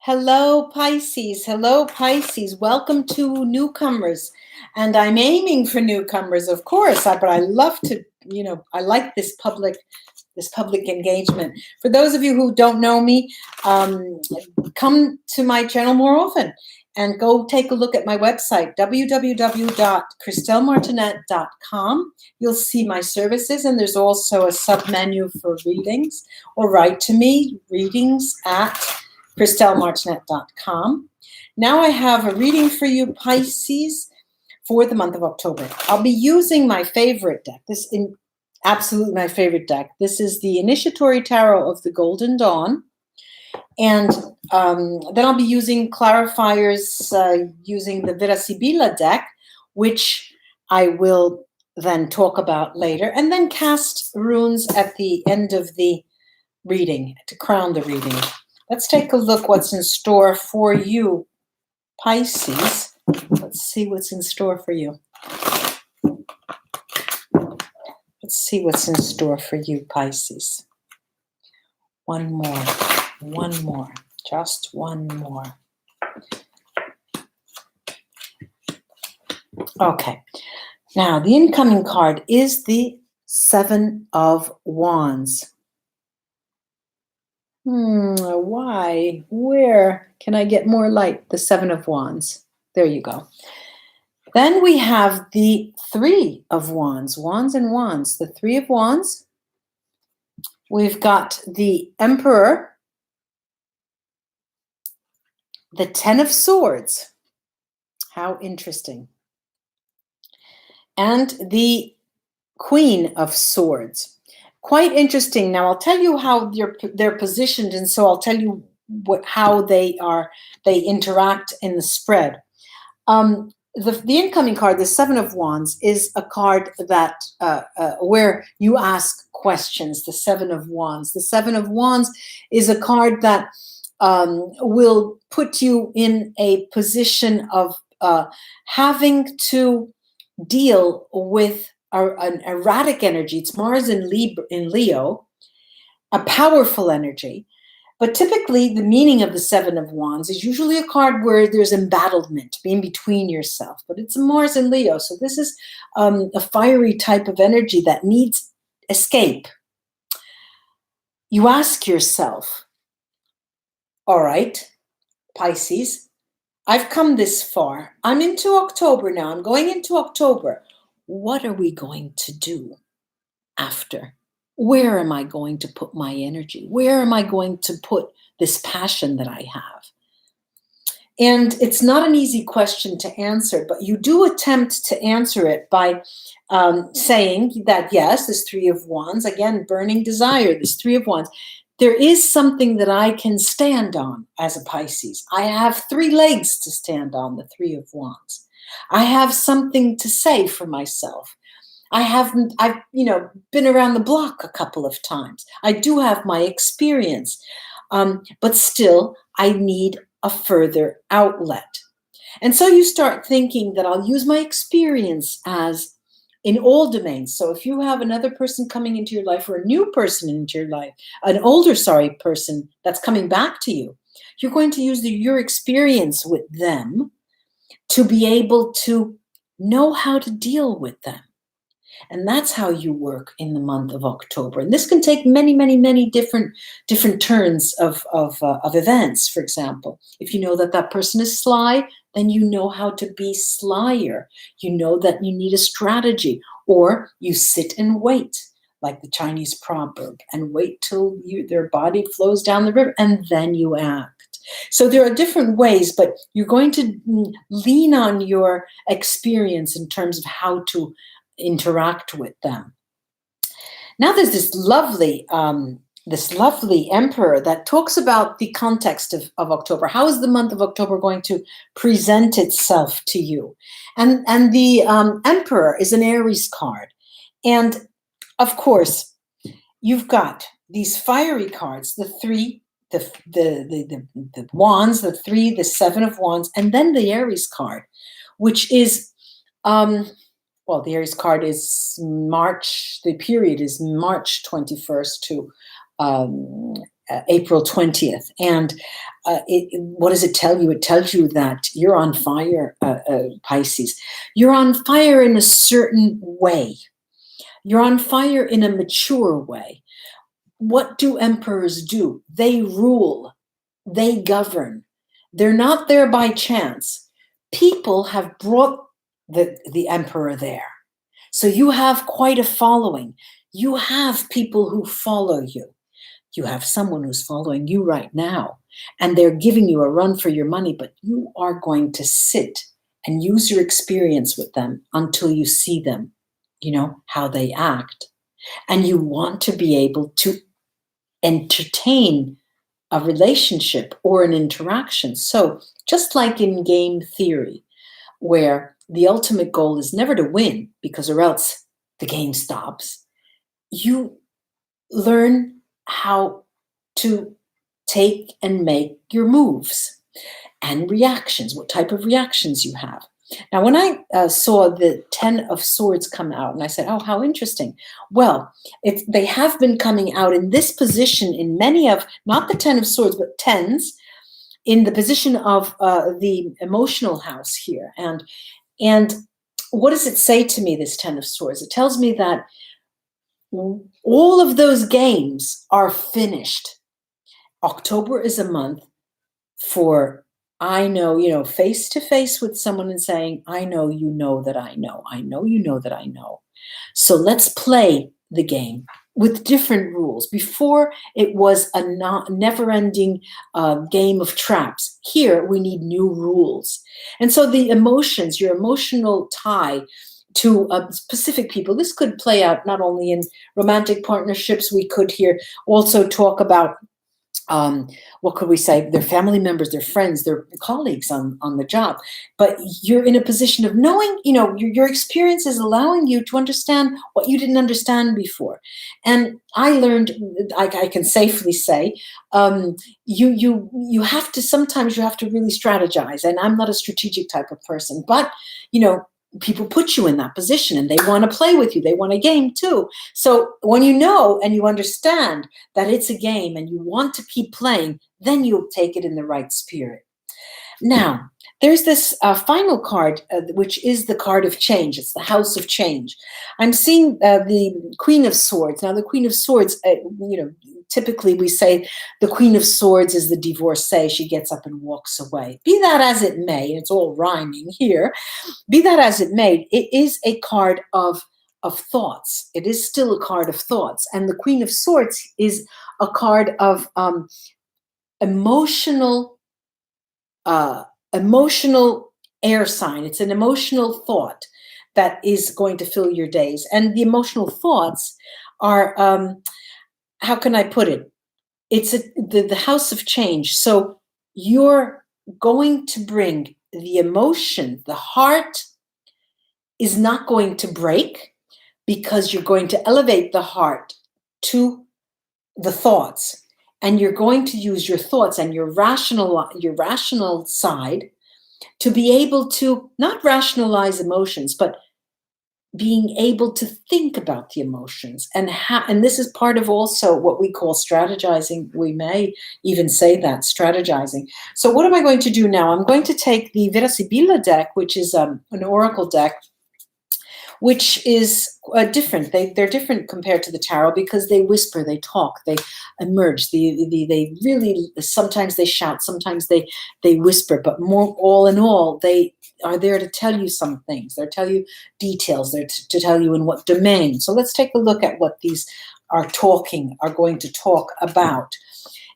Hello, Pisces. Hello, Pisces. Welcome to newcomers. And I'm aiming for newcomers, of course, but I love to, I like this public engagement. For those of you who don't know me, come to my channel more often and go take a look at my website, www.christellemartinette.com. You'll see my services, and there's also a sub-menu for readings, or write to me, readings@christellemartinette.com. Now I have a reading for you, Pisces, for the month of October. I'll be using my favorite deck. Absolutely my favorite deck. This is the Initiatory Tarot of the Golden Dawn. And then I'll be using clarifiers using the VERA SIBILLA deck, which I will then talk about later, and then cast runes at the end of the reading to crown the reading. Let's take a look what's in store for you, Pisces. Let's see what's in store for you. Let's see what's in store for you, Pisces. One more, just one more. Okay, now the incoming card is the Seven of Wands. Why? Where can I get more light? The Seven of Wands. There you go. Then we have the Three of Wands. Wands and Wands. The Three of Wands. We've got the Emperor. The Ten of Swords. How interesting. And the Queen of Swords. Quite interesting. Now I'll tell you how they're positioned, and so I'll tell you how they interact in the spread. The incoming card, the Seven of Wands, is a card that where you ask questions. The Seven of Wands. The Seven of Wands is a card that will put you in a position of having to deal with an erratic energy. It's Mars in Leo, a powerful energy. But typically, the meaning of the Seven of Wands is usually a card where there's embattlement, being between yourself. But it's Mars in Leo, so this is a fiery type of energy that needs escape. You ask yourself, all right, Pisces, I've come this far. I'm into October now. I'm going into October. What are we going to do after? Where am I going to put my energy? Where am I going to put this passion that I have? And it's not an easy question to answer, but you do attempt to answer it by saying that, yes, this Three of Wands, again, burning desire, this Three of Wands, there is something that I can stand on as a Pisces. I have three legs to stand on, the Three of Wands. I have something to say for myself. I've been around the block a couple of times. I do have my experience, but still I need a further outlet. And so you start thinking that I'll use my experience as in all domains. So if you have another person coming into your life, or a new person into your life, an older, person that's coming back to you, you're going to use your experience with them to be able to know how to deal with them. And that's how you work in the month of October. And this can take many, many, many different turns of events. For example, if you know that person is sly, then you know how to be slyer. You know that you need a strategy, or you sit and wait, like the Chinese proverb, and wait till their body flows down the river, and then you act. So there are different ways, but you're going to lean on your experience in terms of how to interact with them. Now there's this lovely emperor that talks about the context of October. How is the month of October going to present itself to you? And the emperor is an Aries card. And of course, you've got these fiery cards, the three, the wands, the three, the Seven of Wands, and then the Aries card, which is, well, the Aries card is March, the period is March 21st to April 20th. And what does it tell you? It tells you that you're on fire, Pisces. You're on fire in a certain way. You're on fire in a mature way. What do emperors do? They rule. They govern. They're not there by chance. People have brought the emperor there. So you have quite a following. You have people who follow you. You have someone who's following you right now, and they're giving you a run for your money, but you are going to sit and use your experience with them until you see them, you know, how they act. And you want to be able to entertain a relationship or an interaction. So just like in game theory, where the ultimate goal is never to win, because or else the game stops, you learn how to take and make your moves and reactions, what type of reactions you have. Now, when I saw the 10 of Swords come out, and I said, oh, how interesting. Well, they have been coming out in this position in many of, not the 10 of Swords, but 10s, in the position of the emotional house here. And what does it say to me, this 10 of Swords? It tells me that all of those games are finished. October is a month for, I know, you know, face to face with someone and saying, I know, you know that I know. I know, you know that I know. So let's play the game with different rules. Before, it was a never-ending game of traps. Here, we need new rules. And so the emotions, your emotional tie to specific people, this could play out not only in romantic partnerships. We could here also talk about what could we say, their family members, their friends, their colleagues on the job. But you're in a position of knowing, you know, your experience is allowing you to understand what you didn't understand before. And I learned, I can safely say, you have to, sometimes you have to really strategize. And I'm not a strategic type of person, but, you know, people put you in that position and they want to play with you. They want a game too. So when you know and you understand that it's a game and you want to keep playing, then you'll take it in the right spirit. Now, there's this final card, which is the card of change. It's the House of Change. I'm seeing the Queen of Swords. Now, the Queen of Swords, you know, typically we say the Queen of Swords is the divorcee. She gets up and walks away. Be that as it may, and it's all rhyming here, be that as it may, it is a card of thoughts. It is still a card of thoughts. And the Queen of Swords is a card of emotional air sign. It's an emotional thought that is going to fill your days. And the emotional thoughts are, how can I put it? It's the House of Change. So you're going to bring the emotion, the heart is not going to break, because you're going to elevate the heart to the thoughts. And you're going to use your thoughts and your rational side to be able to not rationalize emotions, but being able to think about the emotions. And this is part of also what we call strategizing. We may even say that, strategizing. So what am I going to do now? I'm going to take the Vera Sibilla deck, which is an oracle deck, which is different. They're different compared to the tarot because they whisper, they talk, they emerge. They really, sometimes they shout, sometimes they whisper, but more, all in all, they are there to tell you some things. They're tell you details. They're to tell you in what domain. So let's take a look at what these are going to talk about.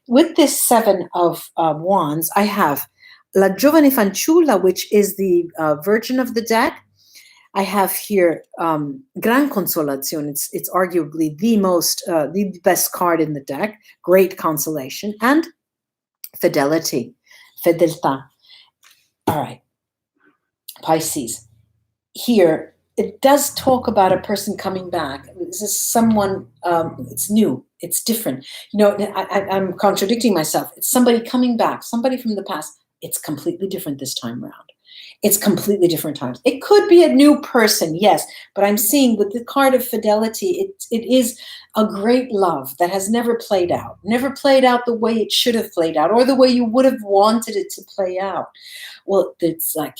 With this Seven of Wands, I have La Giovane Fanciulla, which is the Virgin of the deck. I have here Gran Consolazione. It's arguably the best card in the deck. Great consolation. And Fidelity. Fedeltà. All right. Pisces. Here, it does talk about a person coming back. This is someone, it's new. It's different. You know, I'm contradicting myself. It's somebody coming back, somebody from the past. It's completely different this time around. It's completely different times. It could be a new person, yes, but I'm seeing with the card of fidelity, it is a great love that has never played out the way it should have played out, or the way you would have wanted it to play out. Well, it's like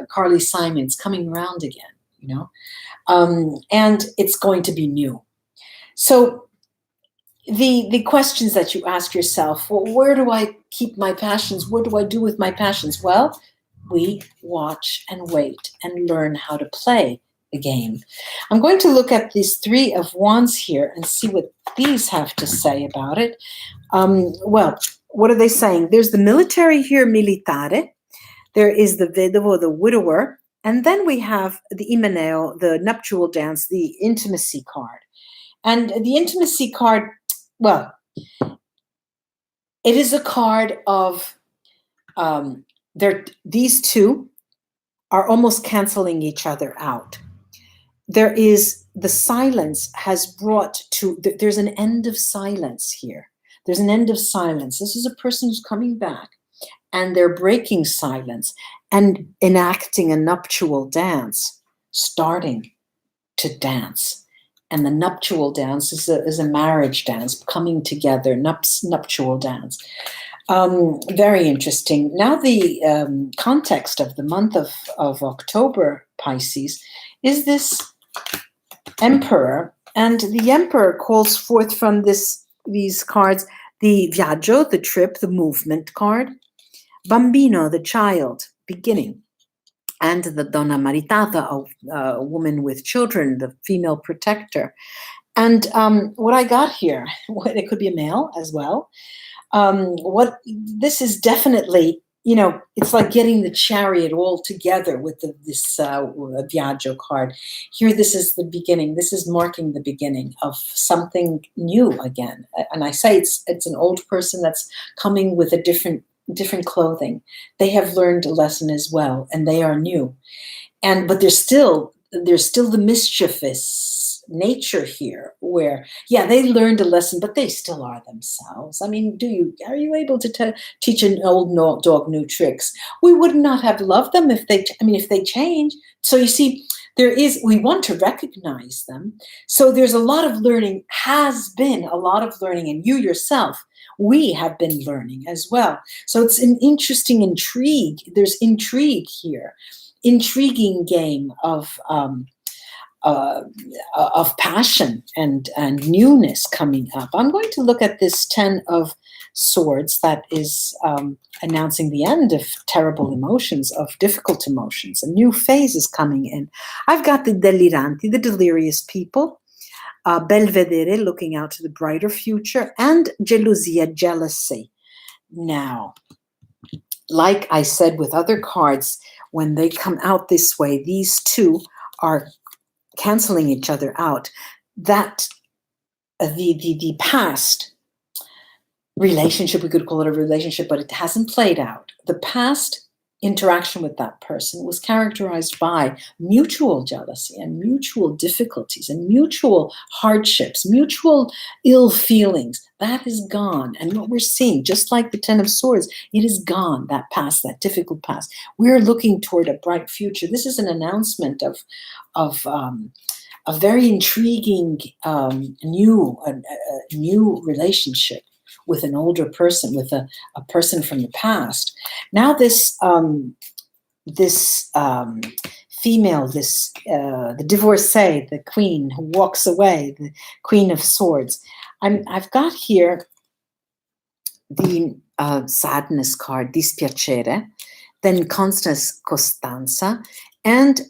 Carly Simon's coming around again, you know, and it's going to be new. So the questions that you ask yourself, well, where do I keep my passions? What do I do with my passions? Well, we watch and wait and learn how to play the game. I'm going to look at these 3 of Wands here and see what these have to say about it. Well, what are they saying? There's the military here, militare. There is the vedovo, the widower. And then we have the imeneo, the nuptial dance, the intimacy card. And the intimacy card, well, it is a card of these two are almost canceling each other out. There is the silence has brought to, there's an end of silence here. There's an end of silence. This is a person who's coming back, and they're breaking silence and enacting a nuptial dance, starting to dance. And the nuptial dance is a marriage dance, coming together, nuptial dance. Very interesting. Now the context of the month of October, Pisces, is this Emperor. And the Emperor calls forth from these cards the viaggio, the trip, the movement card, bambino, the child, beginning, and the donna maritata, a woman with children, the female protector. And what I got here, it could be a male as well. What this is definitely, you know, it's like getting the chariot all together with this viaggio card. Here, this is the beginning. This is marking the beginning of something new again. And I say it's an old person that's coming with a different clothing. They have learned a lesson as well, and they are new. But there's still the mischievous nature here, where they learned a lesson, but they still are themselves. I mean, are you able to teach an old dog new tricks? We would not have loved them if they change. So you see, we want to recognize them. So there's a lot of learning, has been a lot of learning, and you yourself, we have been learning as well. So it's an interesting intrigue. There's intrigue here, intriguing game of passion and newness coming up. I'm going to look at this 10 of Swords that is announcing the end of terrible emotions, of difficult emotions. A new phase is coming in. I've got the deliranti, the delirious people, belvedere, looking out to the brighter future, and gelosia, jealousy. Now, like I said with other cards, when they come out this way, these two are canceling each other out. That the past relationship, we could call it a relationship, but it hasn't played out. The past interaction with that person was characterized by mutual jealousy and mutual difficulties and mutual hardships, mutual ill feelings. That is gone. And what we're seeing, just like the 10 of Swords, it is gone, that past, that difficult past. We're looking toward a bright future. This is an announcement of a very intriguing new relationship with an older person, with a person from the past. Now this female, the divorcee, the queen who walks away, the Queen of Swords. I've got here the sadness card, dispiacere, then Constance Costanza, and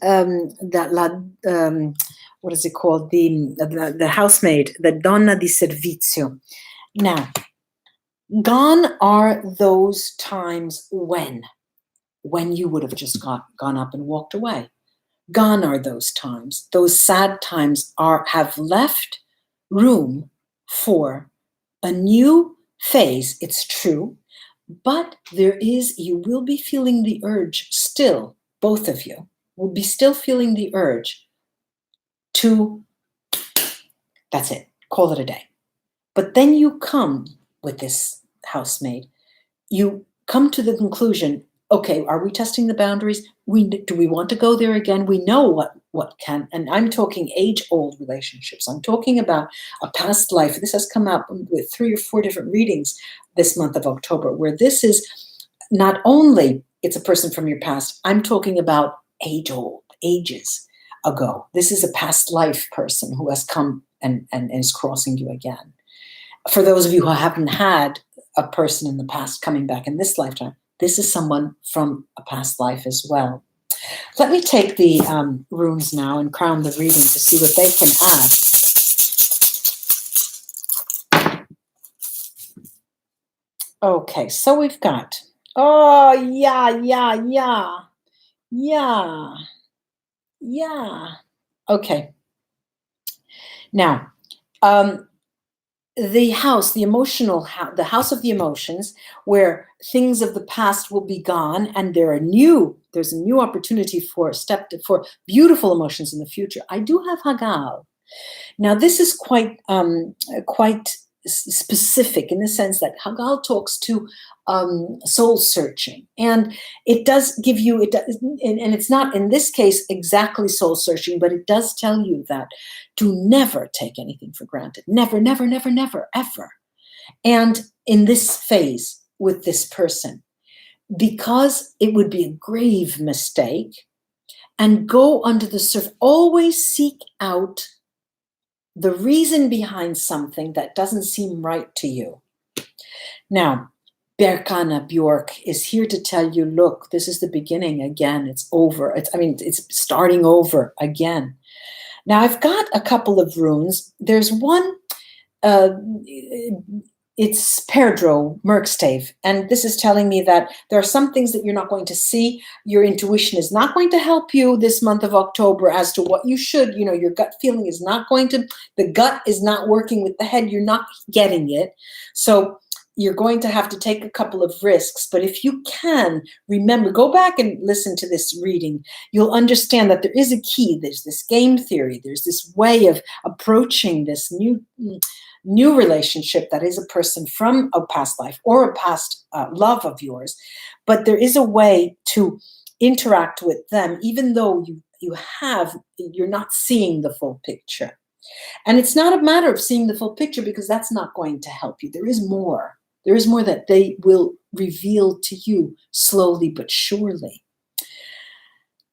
what is it called? The housemaid, the donna di servizio. Now, gone are those times when you would have just gone up and walked away. Gone are those times. Those sad times have left room for a new phase. It's true, but you will be feeling the urge still, both of you will be still feeling the urge to, that's it, call it a day. But then you come with this housemaid, you come to the conclusion, okay, are we testing the boundaries? Do we want to go there again? We know what can, and I'm talking age-old relationships. I'm talking about a past life. This has come out with 3 or 4 different readings this month of October, where this is not only it's a person from your past, I'm talking about age-old, ages ago. This is a past life person who has come and is crossing you again. For those of you who haven't had a person in the past coming back in this lifetime, this is someone from a past life as well. Let me take the runes now and crown the reading to see what they can add. Okay, so we've got, oh, yeah. Okay. Now, the house, the emotional house, the house of the emotions, where things of the past will be gone, and there's a new opportunity for beautiful emotions in the future. I do have Hagal. Now, this is quite specific in the sense that Hagal talks to soul searching, and it does give you and it's not in this case exactly soul searching, but it does tell you that to never take anything for granted, never, ever. And in this phase with this person, because it would be a grave mistake, and go under the surface, always seek out the reason behind something that doesn't seem right to you. Now, Berkana Bjork is here to tell you, look, this is the beginning again. It's over. It's starting over again. Now, I've got a couple of runes. There's one, it's Perdro, Merkstave, and this is telling me that there are some things that you're not going to see. Your intuition is not going to help you this month of October as to what you should, your gut feeling is not going to, the gut is not working with the head, you're not getting it. So you're going to have to take a couple of risks, but if you can, remember, go back and listen to this reading. You'll understand that there is a key. There's this game theory. There's this way of approaching this new relationship that is a person from a past life or a past love of yours. But there is a way to interact with them, even though you're not seeing the full picture. And it's not a matter of seeing the full picture, because that's not going to help you. There is more. There is more that they will reveal to you slowly but surely.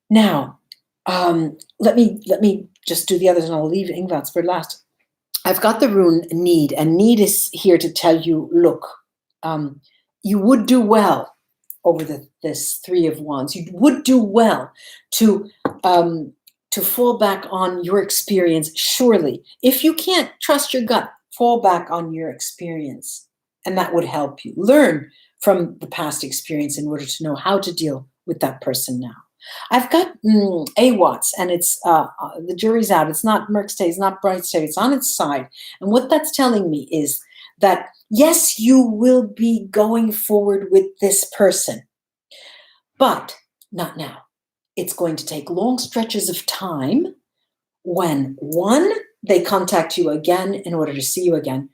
Now, let me just do the others, and I'll leave Ingvats for last. I've got the rune Need, and Need is here to tell you, look, you would do well over this 3 of Wands. You would do well to fall back on your experience, surely. If you can't trust your gut, fall back on your experience, and that would help you. Learn from the past experience in order to know how to deal with that person now. I've got AWATS, and it's the jury's out. It's not Merkstave, it's not Brightstave, it's on its side. And what that's telling me is that, yes, you will be going forward with this person, but not now. It's going to take long stretches of time when, one, they contact you again in order to see you again,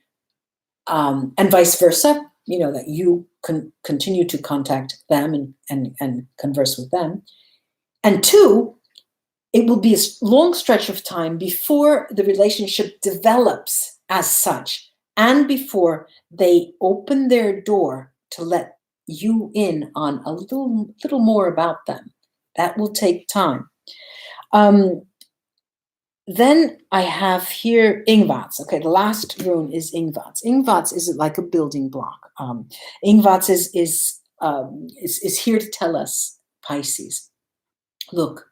and vice versa, that you can continue to contact them and converse with them. And 2, it will be a long stretch of time before the relationship develops as such, and before they open their door to let you in on a little more about them. That will take time. Then I have here Ingvats. Okay, the last rune is Ingvats. Ingvats is like a building block. Ingvats is here to tell us, Pisces, look,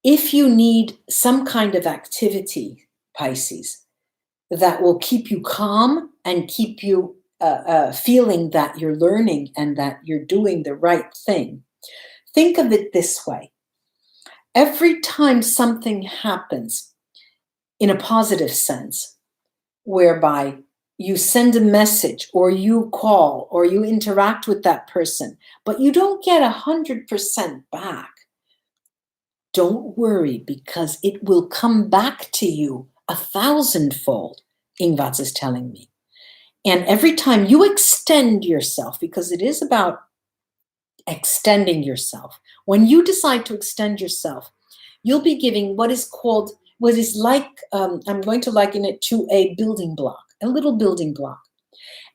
if you need some kind of activity, Pisces, that will keep you calm and keep you feeling that you're learning and that you're doing the right thing, think of it this way. Every time something happens in a positive sense, whereby you send a message or you call or you interact with that person, but you don't get 100% back, don't worry, because it will come back to you 1,000-fold, Ingvats is telling me. And every time you extend yourself, because it is about extending yourself. When you decide to extend yourself, you'll be giving what is like, I'm going to liken it to a building block, a little building block.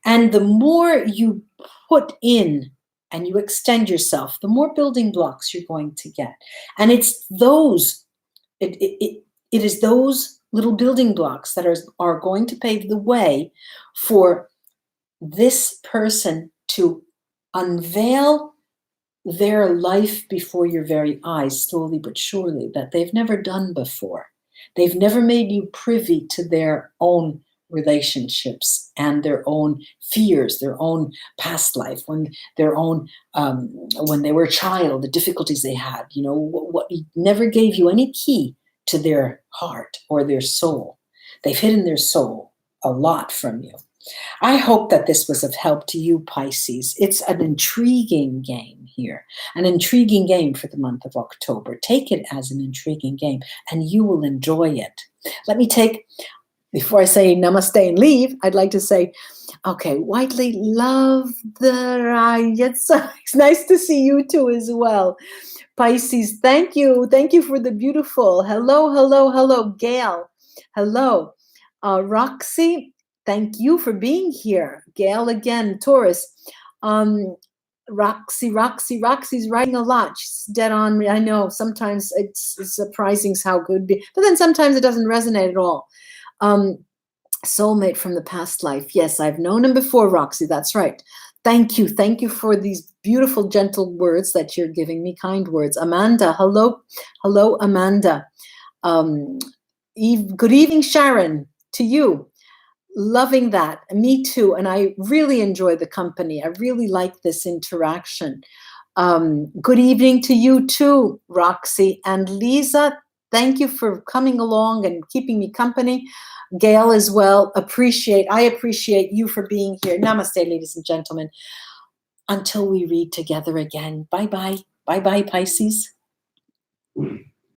And the more you put in and you extend yourself, the more building blocks you're going to get. And it's those, it is those little building blocks that are going to pave the way for this person to unveil their life before your very eyes, slowly but surely, that they've never done before. They've never made you privy to their own relationships and their own fears, their own past life, when they were a child, the difficulties they had, what never gave you any key to their heart or their soul. They've hidden their soul a lot from you. I hope that this was of help to you, Pisces. It's an intriguing game here, an intriguing game for the month of October. Take it as an intriguing game and you will enjoy it. Before I say namaste and leave, I'd like to say, okay, Whiteley, love the ride. It's nice to see you too as well. Pisces, thank you. Thank you for the beautiful. Hello, hello, hello, Gail. Hello. Roxy, thank you for being here. Gail again, Taurus. Roxy's writing a lot. She's dead on. I know sometimes it's surprising how good, but then sometimes it doesn't resonate at all. Soulmate from the past life. Yes, I've known him before, Roxy. That's right. Thank you. Thank you for these beautiful, gentle words that you're giving me, kind words. Amanda, hello. Hello, Amanda. Good evening, Sharon, to you. Loving that. Me too. And I really enjoy the company. I really like this interaction. Good evening to you too, Roxy. And Lisa, thank you for coming along and keeping me company. Gail as well. I appreciate you for being here. Namaste, ladies and gentlemen. Until we read together again. Bye-bye. Bye-bye, Pisces.